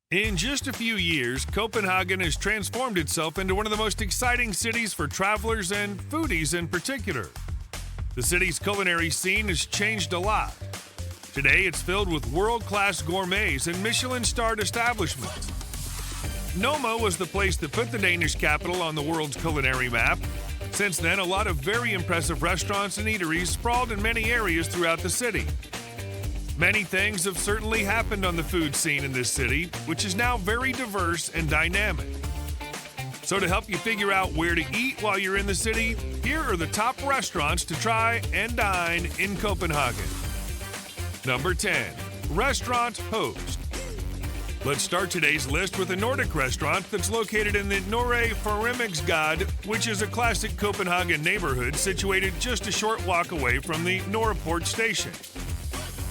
In just a few years, Copenhagen has transformed itself into one of the most exciting cities for travelers and foodies in particular. The city's culinary scene has changed a lot. Today, it's filled with world-class gourmets and Michelin-starred establishments. Noma was the place that put the Danish capital on the world's culinary map. Since then, a lot of very impressive restaurants and eateries sprawled in many areas throughout the city. Many things have certainly happened on the food scene in this city, which is now very diverse and dynamic. So to help you figure out where to eat while you're in the city, here are the top restaurants to try and dine in Copenhagen. Number 10. Restaurant Host. Let's start today's list with a Nordic restaurant that's located in the Norre Foremingsgade, which is a classic Copenhagen neighborhood situated just a short walk away from the Norreport station.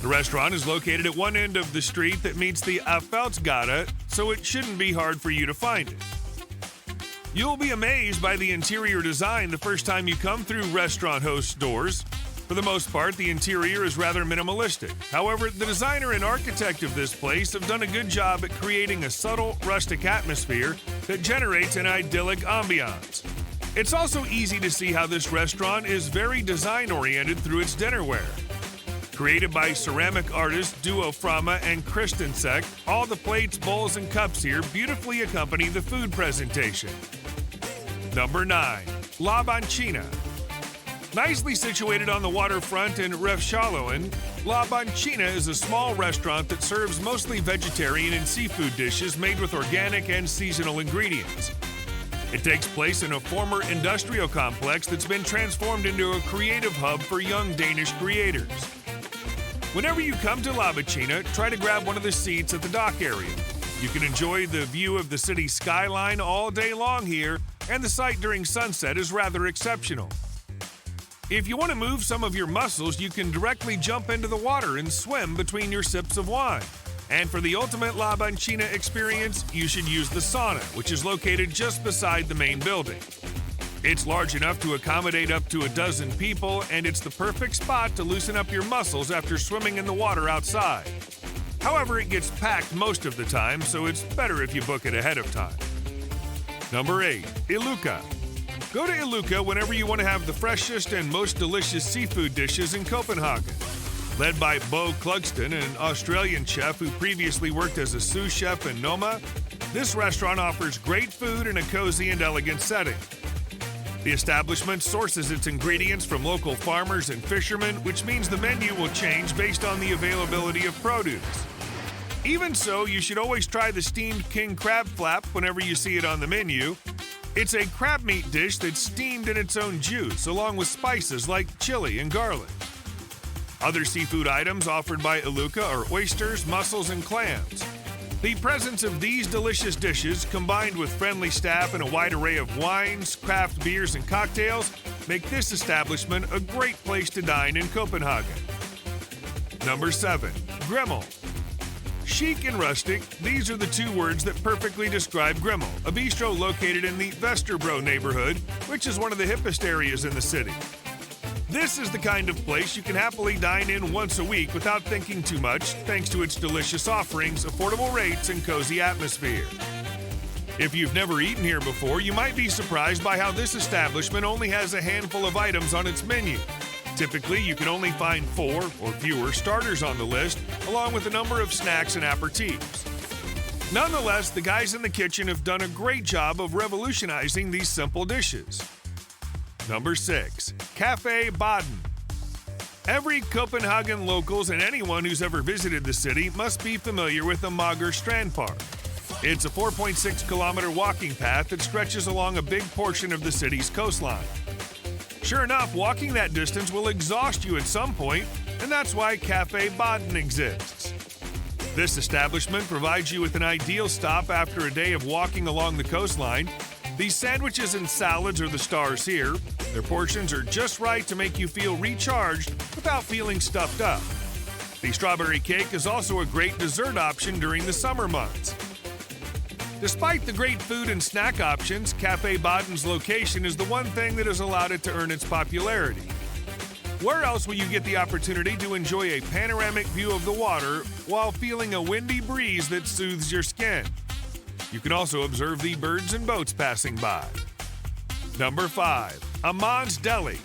The restaurant is located at one end of the street that meets the Affaldsgade, so it shouldn't be hard for you to find it. You'll be amazed by the interior design the first time you come through Restaurant Host's doors. For the most part, the interior is rather minimalistic. However, the designer and architect of this place have done a good job at creating a subtle, rustic atmosphere that generates an idyllic ambiance. It's also easy to see how this restaurant is very design-oriented through its dinnerware. Created by ceramic artists Duo Frama and Christensek, all the plates, bowls, and cups here beautifully accompany the food presentation. Number 9. Laban China. Nicely situated on the waterfront in Refshaloen, Laban China is a small restaurant that serves mostly vegetarian and seafood dishes made with organic and seasonal ingredients. It takes place in a former industrial complex that's been transformed into a creative hub for young Danish creators. Whenever you come to Laban China, try to grab one of the seats at the dock area. You can enjoy the view of the city's skyline all day long here, and the sight during sunset is rather exceptional. If you want to move some of your muscles, you can directly jump into the water and swim between your sips of wine. And for the ultimate Laban China experience, you should use the sauna, which is located just beside the main building. It's large enough to accommodate up to a dozen people, and it's the perfect spot to loosen up your muscles after swimming in the water outside. However, it gets packed most of the time, so it's better if you book it ahead of time. Number 8. Iluka. Go to Iluka whenever you want to have the freshest and most delicious seafood dishes in Copenhagen. Led by Bo Klugston, an Australian chef who previously worked as a sous chef in Noma, this restaurant offers great food in a cozy and elegant setting. The establishment sources its ingredients from local farmers and fishermen, which means the menu will change based on the availability of produce. Even so, you should always try the steamed king crab flap whenever you see it on the menu. It's a crab meat dish that's steamed in its own juice, along with spices like chili and garlic. Other seafood items offered by Iluka are oysters, mussels, and clams. The presence of these delicious dishes, combined with friendly staff and a wide array of wines, craft beers, and cocktails, make this establishment a great place to dine in Copenhagen. Number 7. Gemmel. Chic and rustic, these are the two words that perfectly describe Gemmel, a bistro located in the Vesterbro neighborhood, which is one of the hippest areas in the city. This is the kind of place you can happily dine in once a week without thinking too much, thanks to its delicious offerings, affordable rates, and cozy atmosphere. If you've never eaten here before, you might be surprised by how this establishment only has a handful of items on its menu. Typically, you can only find 4 or fewer starters on the list, along with a number of snacks and aperitifs. Nonetheless, the guys in the kitchen have done a great job of revolutionizing these simple dishes. Number 6. Cafe Boden. Every Copenhagen locals and anyone who's ever visited the city must be familiar with the Mager Strand Park. It's a 4.6-kilometer walking path that stretches along a big portion of the city's coastline. Sure enough, walking that distance will exhaust you at some point, and that's why Cafe Boden exists. This establishment provides you with an ideal stop after a day of walking along the coastline. These sandwiches and salads are the stars here. Their portions are just right to make you feel recharged without feeling stuffed up. The strawberry cake is also a great dessert option during the summer months. Despite the great food and snack options, Cafe Boden's location is the one thing that has allowed it to earn its popularity. Where else will you get the opportunity to enjoy a panoramic view of the water while feeling a windy breeze that soothes your skin? You can also observe the birds and boats passing by. Number 5. Amans Deli.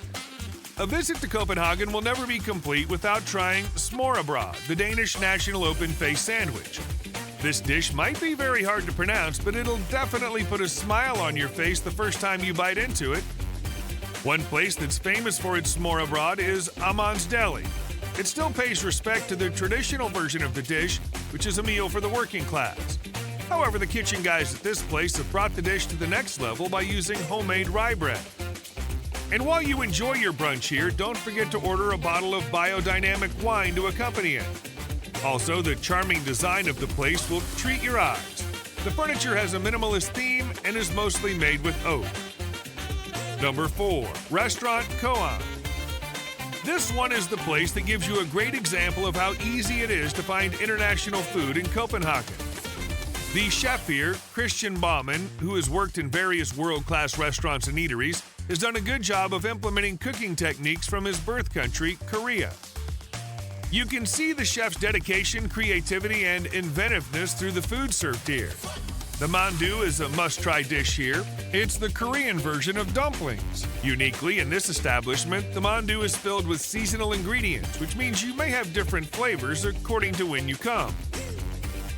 A visit to Copenhagen will never be complete without trying smørrebrød, the Danish national open-faced sandwich. This dish might be very hard to pronounce, but it'll definitely put a smile on your face the first time you bite into it. One place that's famous for its smørrebrød is Amans Deli. It still pays respect to the traditional version of the dish, which is a meal for the working class. However, the kitchen guys at this place have brought the dish to the next level by using homemade rye bread. And while you enjoy your brunch here, don't forget to order a bottle of biodynamic wine to accompany it. Also, the charming design of the place will treat your eyes. The furniture has a minimalist theme and is mostly made with oak. Number 4. Restaurant Coan. This one is the place that gives you a great example of how easy it is to find international food in Copenhagen. The chef here, Christian Boden, who has worked in various world-class restaurants and eateries, has done a good job of implementing cooking techniques from his birth country, Korea. You can see the chef's dedication, creativity, and inventiveness through the food served here. The mandu is a must-try dish here. It's the Korean version of dumplings. Uniquely, in this establishment, the mandu is filled with seasonal ingredients, which means you may have different flavors according to when you come.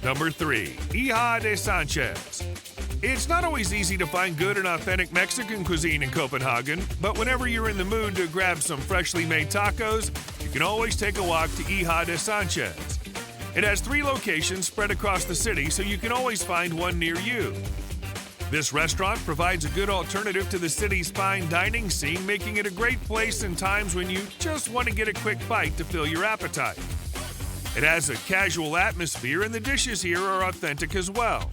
Number 3. Iha Des Sanchez. It's not always easy to find good and authentic Mexican cuisine in Copenhagen, but whenever you're in the mood to grab some freshly made tacos, you can always take a walk to Iha Des Sanchez. It has 3 locations spread across the city, so you can always find one near you. This restaurant provides a good alternative to the city's fine dining scene, making it a great place in times when you just want to get a quick bite to fill your appetite. It has a casual atmosphere, and the dishes here are authentic as well.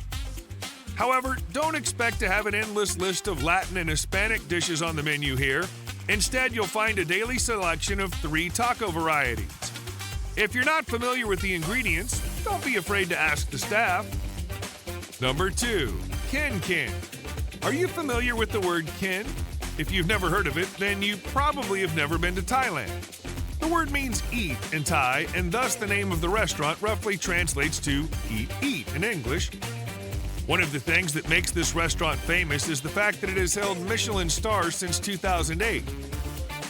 However, don't expect to have an endless list of Latin and Hispanic dishes on the menu here. Instead, you'll find a daily selection of 3 taco varieties. If you're not familiar with the ingredients, don't be afraid to ask the staff. Number 2. KenKen. Are you familiar with the word ken? If you've never heard of it, then you probably have never been to Thailand. The word means eat in Thai, and thus the name of the restaurant roughly translates to eat in English. One of the things that makes this restaurant famous is the fact that it has held Michelin stars since 2008.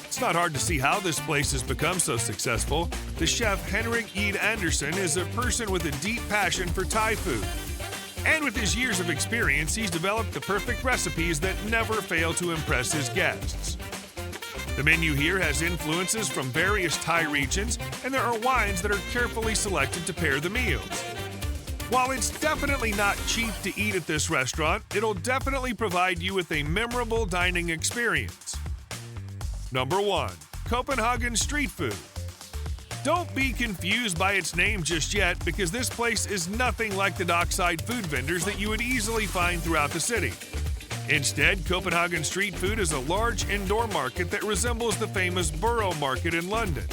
It's not hard to see how this place has become so successful. The chef Henrik Ed Andersen is a person with a deep passion for Thai food. And with his years of experience, he's developed the perfect recipes that never fail to impress his guests. The menu here has influences from various Thai regions, and there are wines that are carefully selected to pair the meals. While it's definitely not cheap to eat at this restaurant, it'll definitely provide you with a memorable dining experience. Number 1. Copenhagen Street Food. Don't be confused by its name just yet, because this place is nothing like the dockside food vendors that you would easily find throughout the city. Instead, Copenhagen Street Food is a large indoor market that resembles the famous Borough Market in London.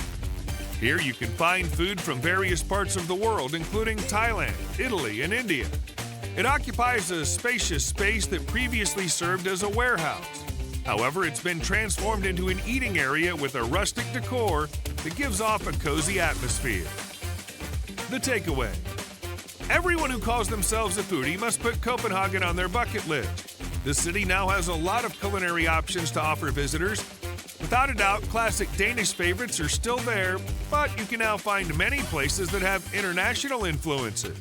Here you can find food from various parts of the world, including Thailand, Italy, and India. It occupies a spacious space that previously served as a warehouse. However, it's been transformed into an eating area with a rustic decor that gives off a cozy atmosphere. The takeaway. Everyone who calls themselves a foodie must put Copenhagen on their bucket list. The city now has a lot of culinary options to offer visitors. Without a doubt, classic Danish favorites are still there, but you can now find many places that have international influences.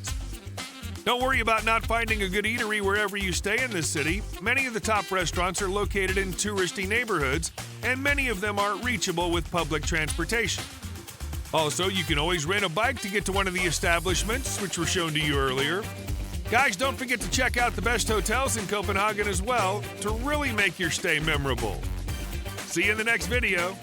Don't worry about not finding a good eatery wherever you stay in this city. Many of the top restaurants are located in touristy neighborhoods, and many of them are reachable with public transportation. Also, you can always rent a bike to get to one of the establishments, which were shown to you earlier. Guys, don't forget to check out the best hotels in Copenhagen as well to really make your stay memorable. See you in the next video.